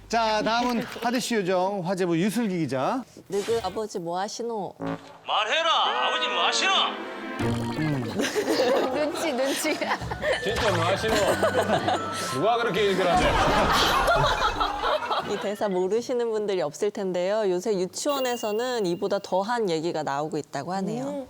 자, 다음은 하드시 요정 화제부 유슬기 기자. 너희 아버지 뭐 하시노? 말해라. 아버지 뭐 하시나? 눈치. 진짜 뭐 하시노? 누가 그렇게 얘기를 하냐? 이 대사 모르시는 분들이 없을 텐데요. 요새 유치원에서는 이보다 더한 얘기가 나오고 있다고 하네요.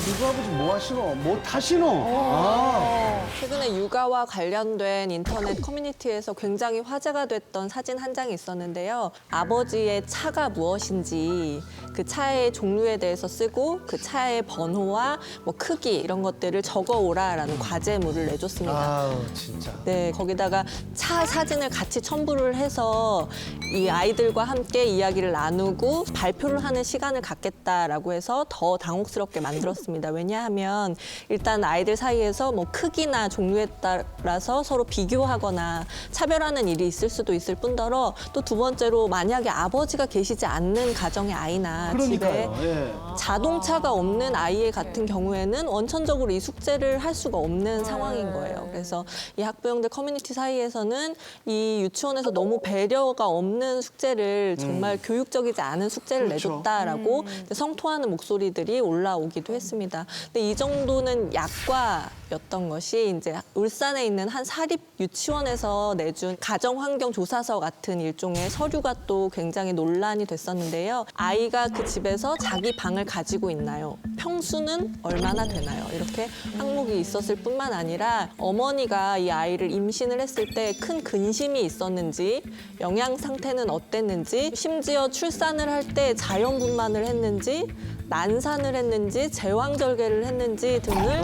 누구 아버지 뭐 하시노? 뭐 타시노? 아. 최근에 육아와 관련된 인터넷 커뮤니티에서 굉장히 화제가 됐던 사진 한 장이 있었는데요. 아버지의 차가 무엇인지 그 차의 종류에 대해서 쓰고 그 차의 번호와 뭐 크기 이런 것들을 적어오라라는 과제물을 내줬습니다. 아우, 진짜. 네, 거기다가 차 사진을 같이 첨부를 해서 이 아이들과 함께 이야기를 나누고 발표를 하는 시간을 갖겠다라고 해서 더 당혹스럽게 만들었습니다. 왜냐하면 일단 아이들 사이에서 뭐 크기나 종류에 따라서 서로 비교하거나 차별하는 일이 있을 수도 있을 뿐더러 또 두 번째로 만약에 아버지가 계시지 않는 가정의 아이나 집에 그러니까요. 예. 자동차가 없는 아이 같은 경우에는 원천적으로 이 숙제를 할 수가 없는 상황인 거예요. 그래서 이 학부형들 커뮤니티 사이에서는 이 유치원에서 너무 배려가 없는 숙제를 정말 교육적이지 않은 숙제를 그렇죠. 내줬다라고 이제 성토하는 목소리들이 올라오기도 했습니다. 근데 이 정도는 약과였던 것이 이제 울산에 있는 한 사립 유치원에서 내준 가정환경조사서 같은 일종의 서류가 또 굉장히 논란이 됐었는데요. 아이가 그 집에서 자기 방을 가지고 있나요? 평수는 얼마나 되나요? 이렇게 항목이 있었을 뿐만 아니라 어머니가 이 아이를 임신을 했을 때 큰 근심이 있었는지, 영양 상태는 어땠는지, 심지어 출산을 할 때 자연분만을 했는지, 난산을 했는지, 제왕절개를 했는지 등을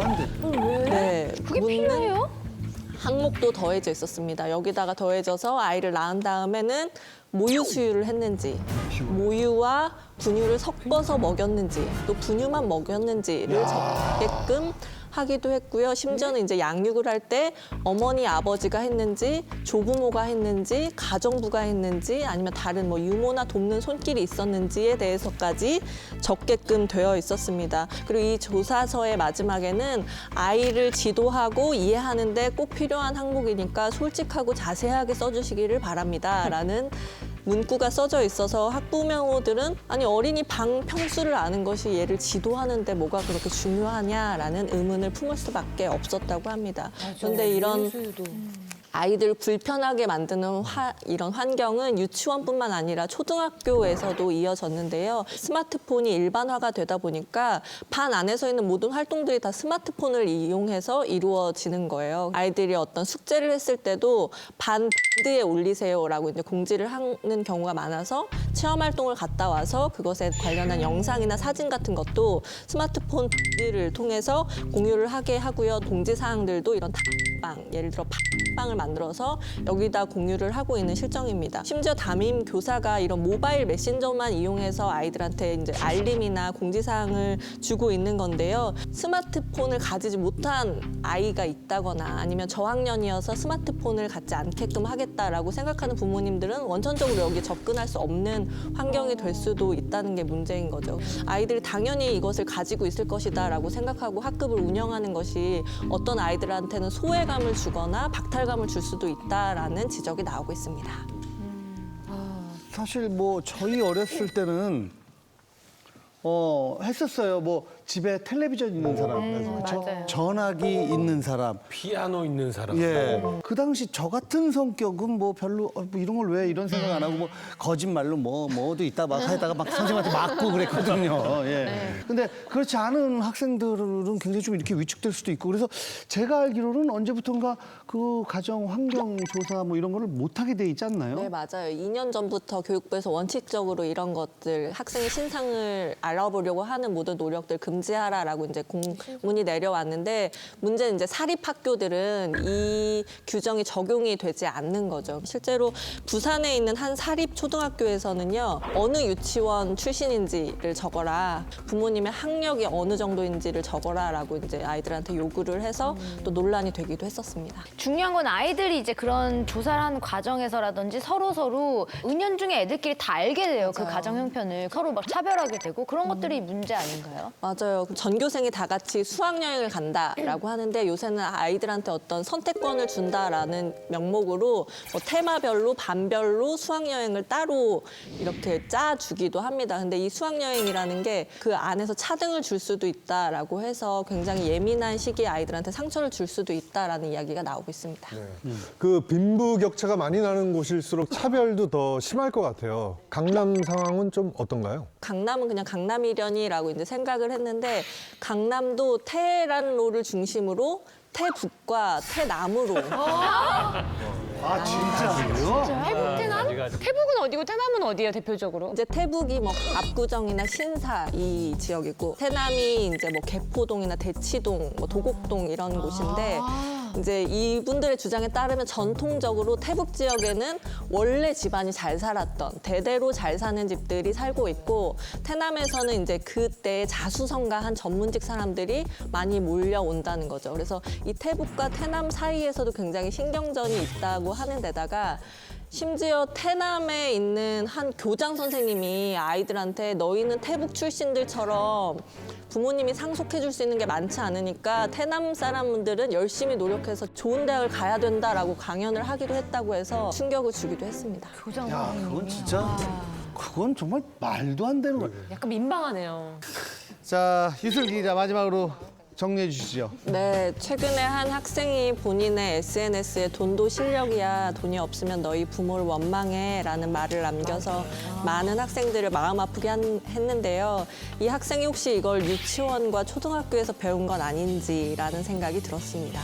그게 묻는 필요해요? 항목도 더해져 있었습니다. 여기다가 더해져서 아이를 낳은 다음에는 모유 수유를 했는지, 모유와 분유를 섞어서 먹였는지, 또 분유만 먹였는지를 적게끔 하기도 했고요. 심지어는 이제 양육을 할 때 어머니, 아버지가 했는지, 조부모가 했는지, 가정부가 했는지, 아니면 다른 뭐 유모나 돕는 손길이 있었는지에 대해서까지 적게끔 되어 있었습니다. 그리고 이 조사서의 마지막에는 아이를 지도하고 이해하는데 꼭 필요한 항목이니까 솔직하고 자세하게 써주시기를 바랍니다라는 문구가 써져 있어서 학부모들은 아니 어린이 방 평수를 아는 것이 얘를 지도하는데 뭐가 그렇게 중요하냐라는 의문을 품을 수밖에 없었다고 합니다. 그런데 이런 아이들 불편하게 만드는 이런 환경은 유치원뿐만 아니라 초등학교에서도 이어졌는데요. 스마트폰이 일반화가 되다 보니까 반 안에서 있는 모든 활동들이 다 스마트폰을 이용해서 이루어지는 거예요. 아이들이 어떤 숙제를 했을 때도 반 보드에 올리세요라고 이제 공지를 하는 경우가 많아서 체험 활동을 갔다 와서 그것에 관련한 영상이나 사진 같은 것도 스마트폰 보드를 통해서 공유를 하게 하고요. 공지 사항들도 이런 방, 예를 들어 팟빵을 만들어서 여기다 공유를 하고 있는 실정입니다. 심지어 담임 교사가 이런 모바일 메신저만 이용해서 아이들한테 이제 알림이나 공지사항을 주고 있는 건데요. 스마트폰을 가지지 못한 아이가 있다거나 아니면 저학년이어서 스마트폰을 갖지 않게끔 하겠다라고 생각하는 부모님들은 원천적으로 여기에 접근할 수 없는 환경이 될 수도 있다는 게 문제인 거죠. 아이들이 당연히 이것을 가지고 있을 것이다라고 생각하고 학급을 운영하는 것이 어떤 아이들한테는 소외감을 주거나 박탈감을 줄 수도 있다라는 지적이 나오고 있습니다. 사실 뭐 저희 어렸을 때는 했었어요. 뭐 집에 텔레비전 있는 사람, 맞아요. 전화기 있는 사람. 피아노 있는 사람. 예. 그 당시 저 같은 성격은 뭐 별로 뭐 이런 걸 왜 이런 생각 안 하고 뭐 거짓말로 뭐도 있다 막 하다가 막 선생님한테 맞고 그랬거든요. 예. 근데 그렇지 않은 학생들은 굉장히 좀 이렇게 위축될 수도 있고 그래서 제가 알기로는 언제부턴가 그 가정 환경 조사 뭐 이런 거를 못 하게 돼 있지 않나요? 네, 맞아요. 2년 전부터 교육부에서 원칙적으로 이런 것들 학생의 신상을 알아보려고 하는 모든 노력들 금지하라라고 이제 공문이 내려왔는데 문제는 이제 사립 학교들은 이 규정이 적용이 되지 않는 거죠. 실제로 부산에 있는 한 사립 초등학교에서는요. 어느 유치원 출신인지를 적어라. 부모님의 학력이 어느 정도인지를 적어라라고 이제 아이들한테 요구를 해서 또 논란이 되기도 했었습니다. 중요한 건 아이들이 이제 그런 조사를 하는 과정에서라든지 서로 은연중에 애들끼리 다 알게 돼요. 그 가정 형편을 서로 막 차별하게 되고 그런 것들이 문제 아닌가요? 맞아요. 맞아요. 전교생이 다 같이 수학여행을 간다라고 하는데 요새는 아이들한테 어떤 선택권을 준다라는 명목으로 뭐 테마별로 반별로 수학여행을 따로 이렇게 짜주기도 합니다. 근데 이 수학여행이라는 게 그 안에서 차등을 줄 수도 있다라고 해서 굉장히 예민한 시기에 아이들한테 상처를 줄 수도 있다라는 이야기가 나오고 있습니다. 그 빈부격차가 많이 나는 곳일수록 차별도 더 심할 것 같아요. 강남 상황은 좀 어떤가요? 강남은 그냥 강남이려니라고 이제 생각을 했는데 강남도 테란로를 중심으로 태북과 태남으로 아 진짜요? 태북 태남? 태북은 어디고 태남은 어디예요 대표적으로? 이제 태북이 뭐 압구정이나 신사 이 지역이고 태남이 이제 뭐 개포동이나 대치동, 뭐 도곡동 이런 곳인데 이제 이분들의 주장에 따르면 전통적으로 태북 지역에는 원래 집안이 잘 살았던 대대로 잘 사는 집들이 살고 있고 태남에서는 이제 그때 자수성가한 전문직 사람들이 많이 몰려온다는 거죠. 그래서 이 태북과 태남 사이에서도 굉장히 신경전이 있다고 하는 데다가 심지어 태남에 있는 한 교장 선생님이 아이들한테 너희는 태북 출신들처럼 부모님이 상속해 줄 수 있는 게 많지 않으니까 태남 사람들은 열심히 노력해서 좋은 대학을 가야 된다라고 강연을 하기도 했다고 해서 충격을 주기도 했습니다. 야, 그건 진짜 그건 정말 말도 안 되는 거야. 약간 민망하네요. 자, 이슬기 기자 마지막으로 정리해 주시죠. 네, 최근에 한 학생이 본인의 SNS에 돈도 실력이야, 돈이 없으면 너희 부모를 원망해 라는 말을 남겨서 많은 학생들을 마음 아프게 했는데요. 이 학생이 혹시 이걸 유치원과 초등학교에서 배운 건 아닌지라는 생각이 들었습니다.